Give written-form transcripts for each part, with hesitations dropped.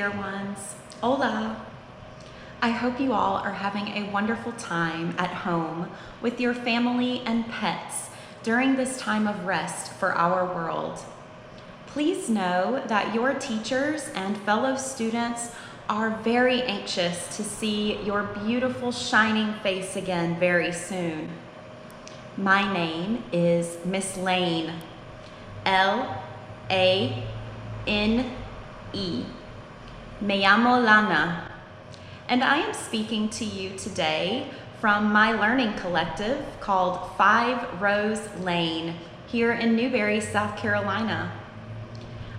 dear ones. Hola. I hope you all are having a wonderful time at home with your family and pets during this time of rest for our world. Please know that your teachers and fellow students are very anxious to see your beautiful shining face again very soon. My name is Miss Lane, L-A-N-E. Me llamo Lana, and I am speaking to you today from my learning collective called 5 Rose Lane here in Newberry, South Carolina.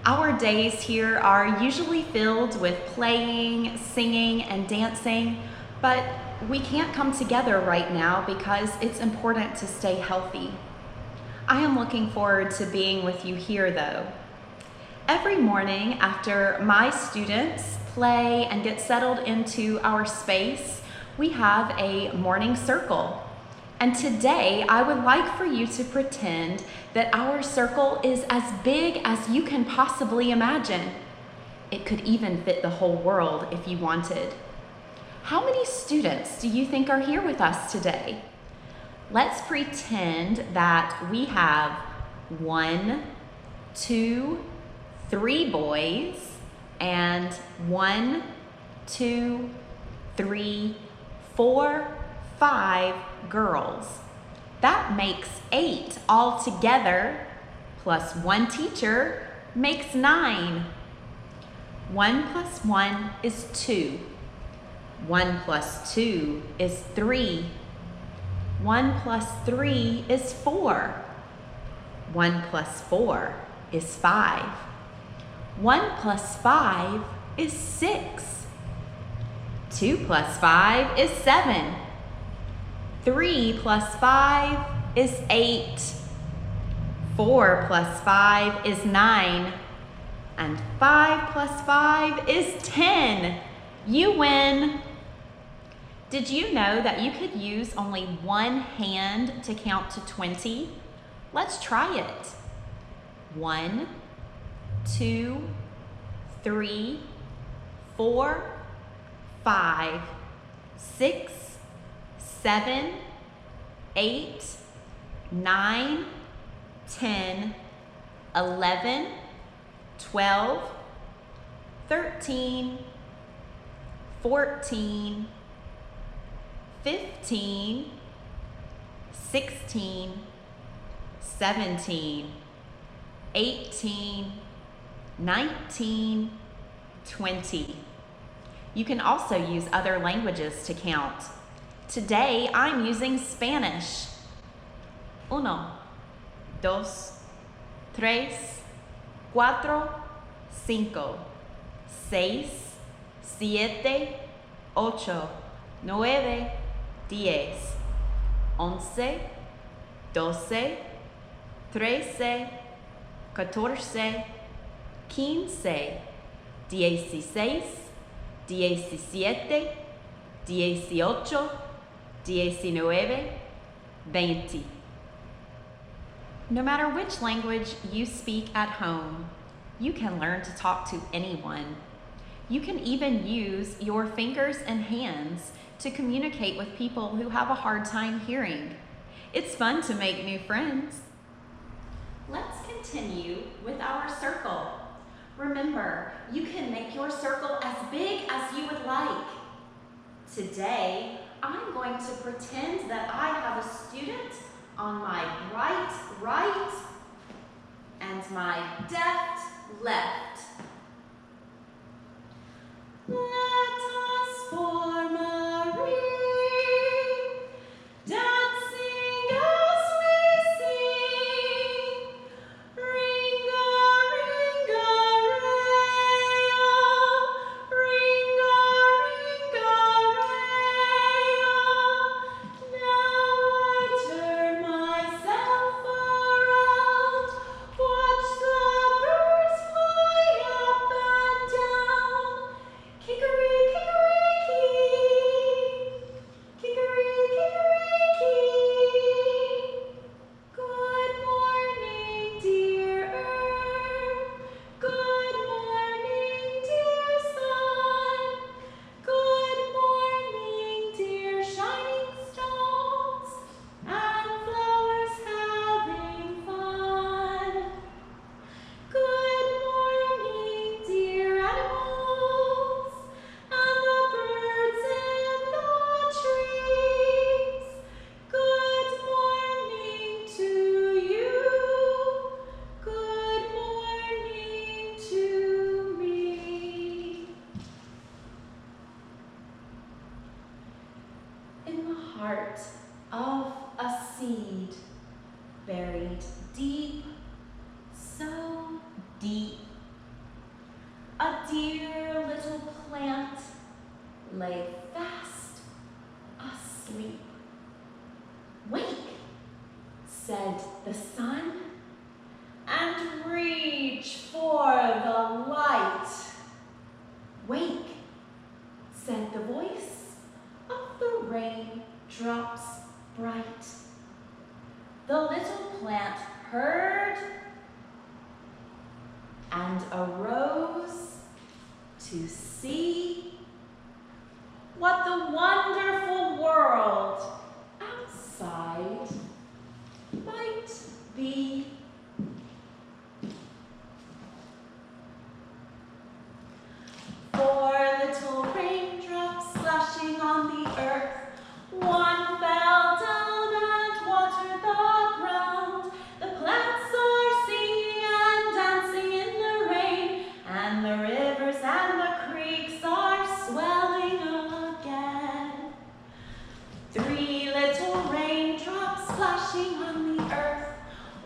Our days here are usually filled with playing, singing, and dancing, but we can't come together right now because it's important to stay healthy. I am looking forward to being with you here though. Every morning after my students play and get settled into our space, we have a morning circle. And today I would like for you to pretend that our circle is as big as you can possibly imagine. It could even fit the whole world if you wanted. How many students do you think are here with us today? Let's pretend that we have 1, 2, 3 boys and 1, 2, 3, 4, 5 girls. That makes 8 altogether, plus 1 teacher makes 9. 1 plus 1 is 2. 1 plus 2 is 3. 1 plus 3 is 4. 1 plus 4 is 5. 1 plus 5 is 6. 2 plus 5 is 7. 3 plus 5 is 8. 4 plus 5 is 9. And 5 plus 5 is 10. You win. Did you know that you could use only one hand to count to 20? Let's try it. 1, 2, 3, 4, 5, 6, 7, 8, 9, 10, 11, 12, 13, 14, 15, 16, 17, 18, 19, 20. You can also use other languages to count. Today, I'm using Spanish. 1, 2, 3, 4, 5, 6, 7, 8, 9, 10, 11, 12, 13, 14, 15, 16, 17, 18, 19, 20. No matter which language you speak at home, you can learn to talk to anyone. You can even use your fingers and hands to communicate with people who have a hard time hearing. It's fun to make new friends. Let's continue with our circle. Remember, you can make your circle as big as you would like. Today, I'm going to pretend that I have a student on my right, and my left. Let us form a ring, dancing as we sing. Ring-a-ring-a-ray-o, ring-a-ring-a-ray-o. Now I turn myself around, watch the birds fly said the sun, and reach for the light. Wake, said the voice of the raindrops bright. The little plant heard and arose to see what the wonderful world outside might be. Four little raindrops splashing on the earth, one fell down and watered the ground. The plants are singing and dancing in the rain, and the rivers and the creeks are swelling again. Three little raindrops splashing on the earth,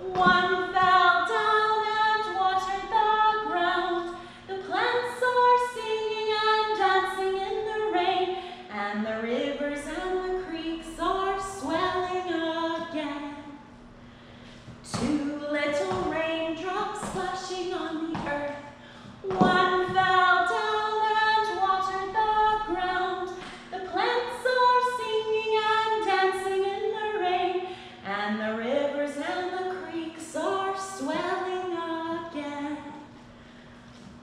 one fell down and watered the ground. The plants are singing and dancing in the rain, and the rivers and the creeks are swelling again. Two little raindrops splashing on the earth, one fell down and watered the ground. The plants are singing and dancing in the rain, and the rivers and the creeks are swelling again.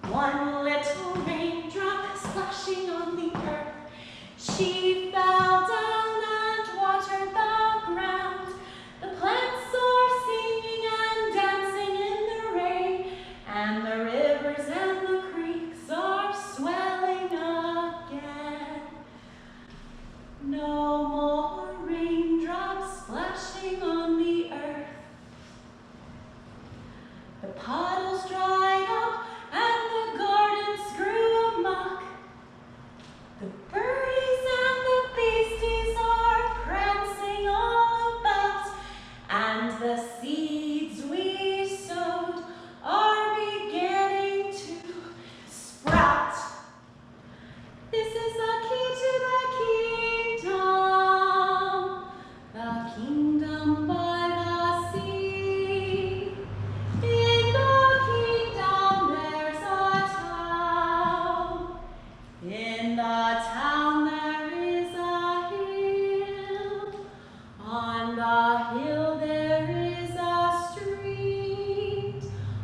One little raindrop splashing on the earth, she fell down and watered the ground. The plants are singing and dancing in the rain, and the rivers and the creeks are swelling again. No more raindrops splashing on the earth. The puddles dried up and the gardens grew amok. The birdies and the beasties are prancing all about, and the seeds we sowed are beginning to sprout. This is the key to the kingdom by the sea. In the kingdom there's a town. In the town there is a hill. On the hill there is a street.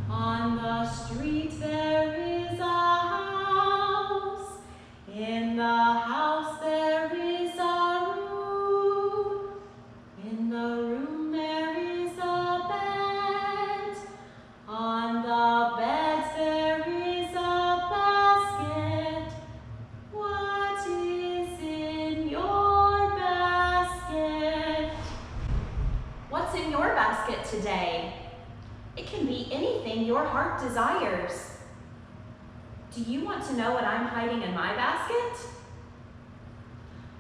On the street there is a house. In the house there is a room. In the room there is a bed. On the bed there is a basket. What is in your basket? What's in your basket today? It can be anything your heart desires. Do you want to know what I'm hiding in my basket?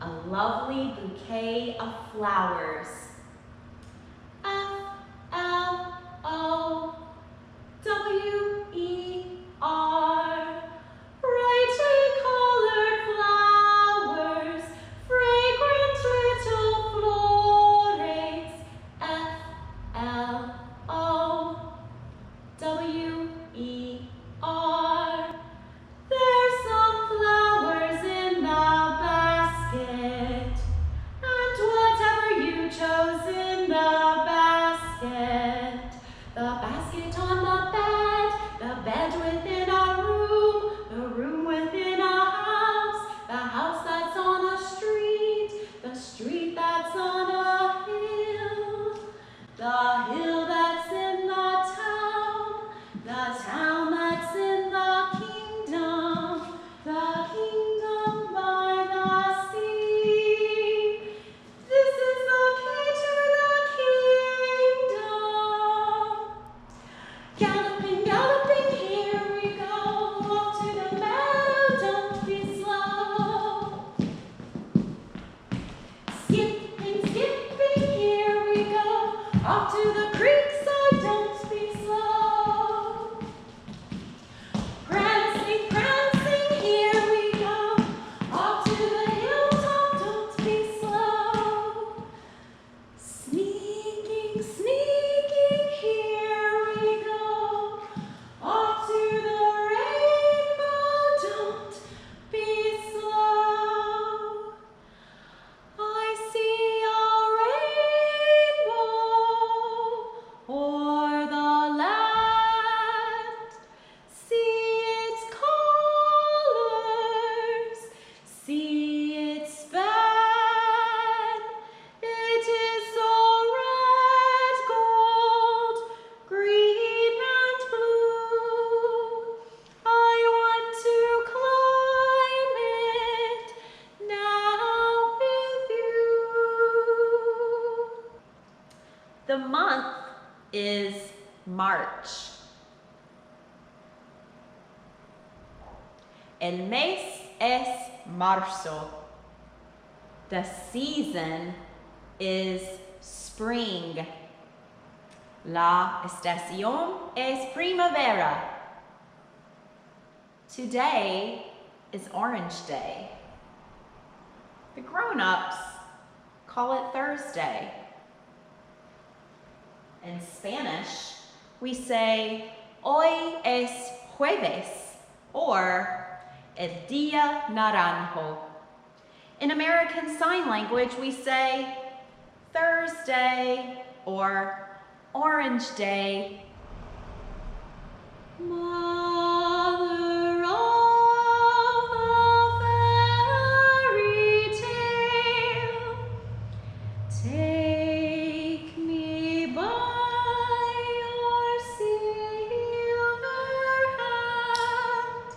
A lovely bouquet of flowers. F-L-O-W-E-R. Brightly colored flowers, fragrant little flores. F-L-O-W-E-R. There's some flowers in the basket, and whatever you chose in the basket. The basket on the bed within a room, the room within a house, the house that's on a street, the street that's on a hill, the hill that's in the town that's in the kingdom by the sea. This is the key to the kingdom. Galloping, galloping, here we go. Off to the meadow, don't be slow. Skipping, skipping, here we go. Off to the creekside, don't be slow. Prancing, prancing, here we go. Off to the hilltop, don't be slow. Sneaking, sneaking, is March. El mes es marzo. The season is spring. La estación es primavera. Today is Orange Day. The grown-ups call it Thursday. In Spanish, we say, hoy es jueves, or el día naranjo. In American Sign Language, we say Thursday or Orange Day. Mother of the fairy tale, take me by your silver hand,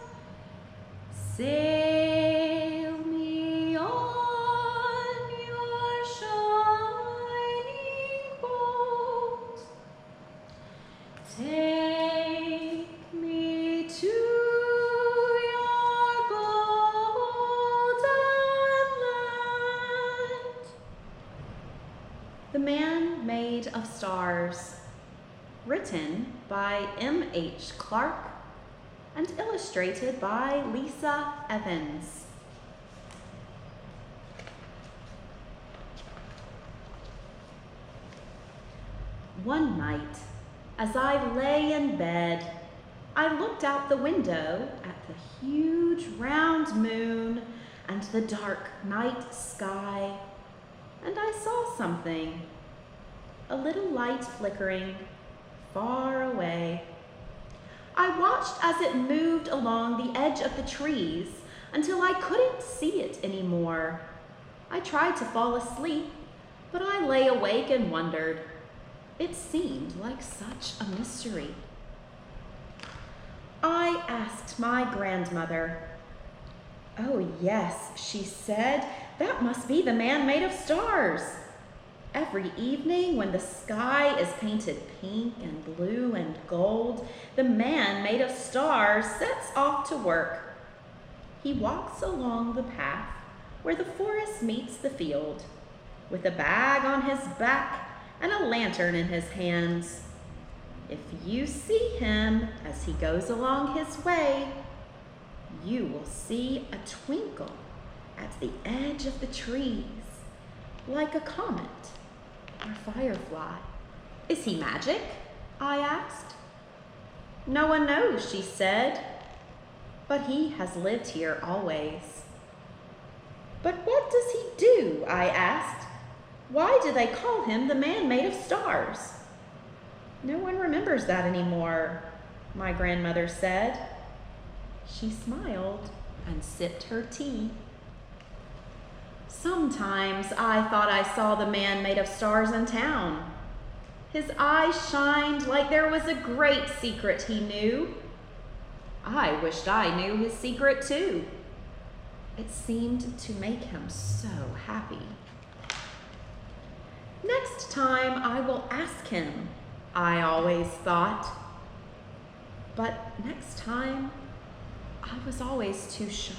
sail me on your shining boat, take me to your golden land. The Man Made of Stars, written by M.H. Clark and illustrated by Lisa Evans. One night, as I lay in bed, I looked out the window at the huge round moon and the dark night sky, and I saw something, a little light flickering far away. I watched as it moved along the edge of the trees until I couldn't see it anymore. I tried to fall asleep, but I lay awake and wondered. It seemed like such a mystery. I asked my grandmother. Oh yes, she said, that must be the Man Made of Stars. Every evening when the sky is painted pink and blue and gold, the Man Made of Stars sets off to work. He walks along the path where the forest meets the field, with a bag on his back and a lantern in his hands. If you see him as he goes along his way, you will see a twinkle at the edge of the trees, like a comet or firefly. Is he magic? I asked. No one knows, she said, but he has lived here always. But what does he do? I asked. Why do they call him the Man Made of Stars? No one remembers that anymore, my grandmother said. She smiled and sipped her tea. Sometimes I thought I saw the Man Made of Stars in town. His eyes shined like there was a great secret he knew. I wished I knew his secret too. It seemed to make him so happy. Next time I will ask him, I always thought. But next time, I was always too shy.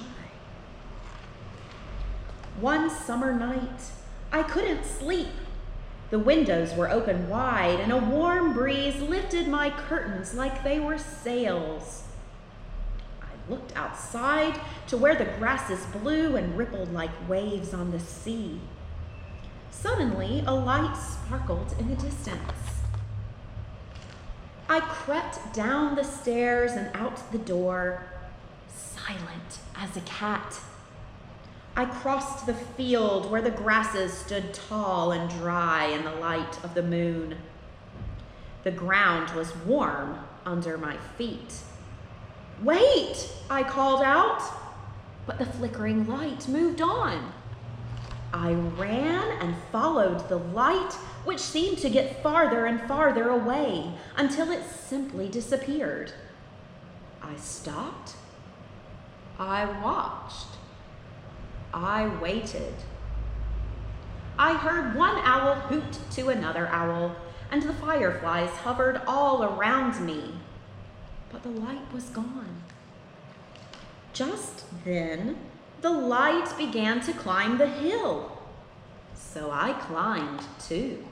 One summer night, I couldn't sleep. The windows were open wide and a warm breeze lifted my curtains like they were sails. I looked outside to where the grasses blew and rippled like waves on the sea. Suddenly, a light sparkled in the distance. I crept down the stairs and out the door, silent as a cat. I crossed the field where the grasses stood tall and dry in the light of the moon. The ground was warm under my feet. Wait, I called out, but the flickering light moved on. I ran and followed the light, which seemed to get farther and farther away until it simply disappeared. I stopped. I watched. I waited. I heard one owl hoot to another owl, and the fireflies hovered all around me, but the light was gone. Just then, the light began to climb the hill, so I climbed too.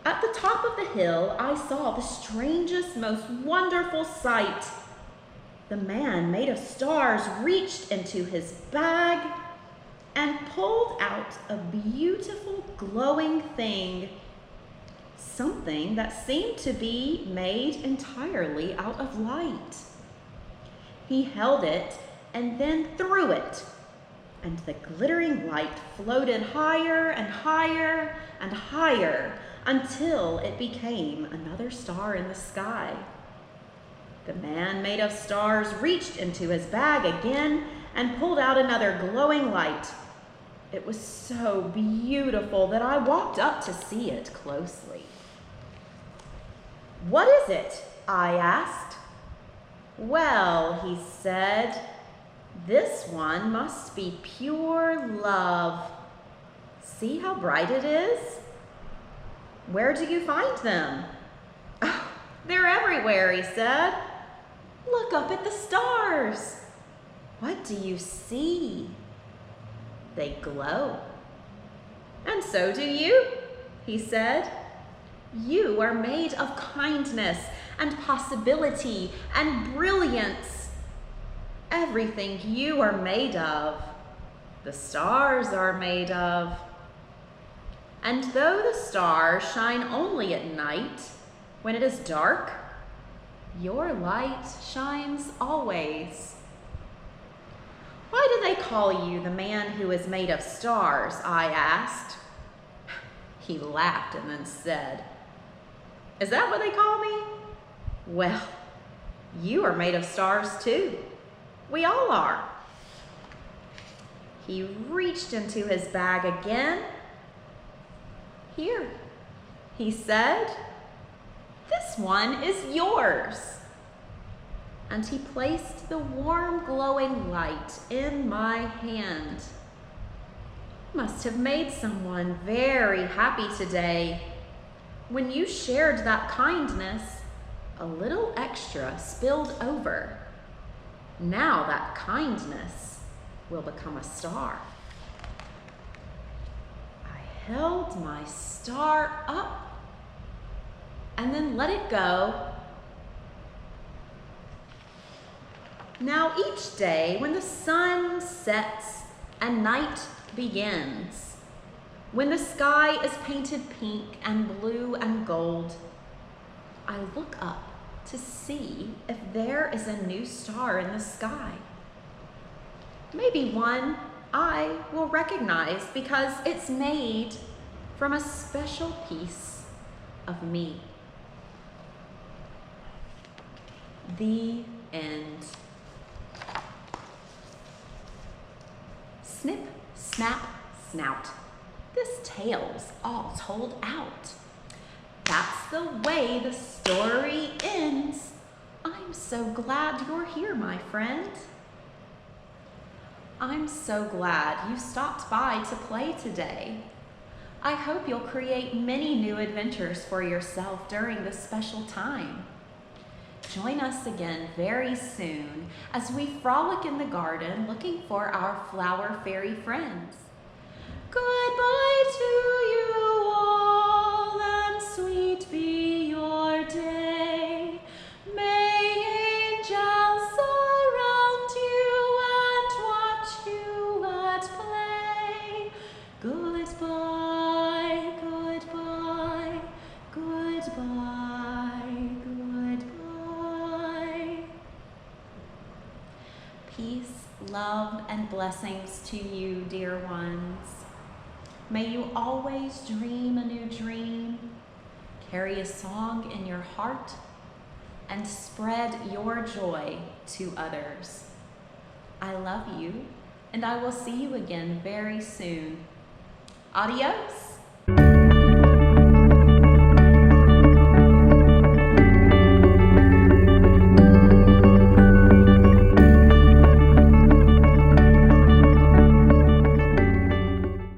At the top of the hill, I saw the strangest, most wonderful sight. The man made of stars reached into his bag and pulled out a beautiful glowing thing, something that seemed to be made entirely out of light. He held it and then threw it, and the glittering light floated higher and higher and higher until it became another star in the sky. The man made of stars reached into his bag again and pulled out another glowing light. It was so beautiful that I walked up to see it closely. "What is it?" I asked. "Well," he said, "this one must be pure love. See how bright it is? Where do you find them?" "Oh, they're everywhere," he said. "Look up at the stars. What do you see? They glow." "And so do you," he said. "You are made of kindness and possibility and brilliance. Everything you are made of, the stars are made of. And though the stars shine only at night, when it is dark, your light shines always." "Why do they call you the man who is made of stars?" I asked. He laughed and then said, "Is that what they call me? Well, you are made of stars too. We all are." He reached into his bag again. "Here," he said, "this one is yours." And he placed the warm, glowing light in my hand. You must have made someone very happy today. When you shared that kindness, a little extra spilled over. Now that kindness will become a star. I held my star up and then let it go. Now each day when the sun sets and night begins, when the sky is painted pink and blue and gold, I look up to see if there is a new star in the sky. Maybe one I will recognize because it's made from a special piece of me. The end. Snip, snap, snout. This tale's all told out. That's the way the story ends. I'm so glad you're here, my friend. I'm so glad you stopped by to play today. I hope you'll create many new adventures for yourself during this special time. Join us again very soon as we frolic in the garden looking for our flower fairy friends. Goodbye to you all, and sweet be your day. May angels surround you and watch you at play. Goodbye, goodbye, goodbye, goodbye. Peace, love, and blessings to you, dear ones. May you always dream a new dream, carry a song in your heart, and spread your joy to others. I love you, and I will see you again very soon. Adios.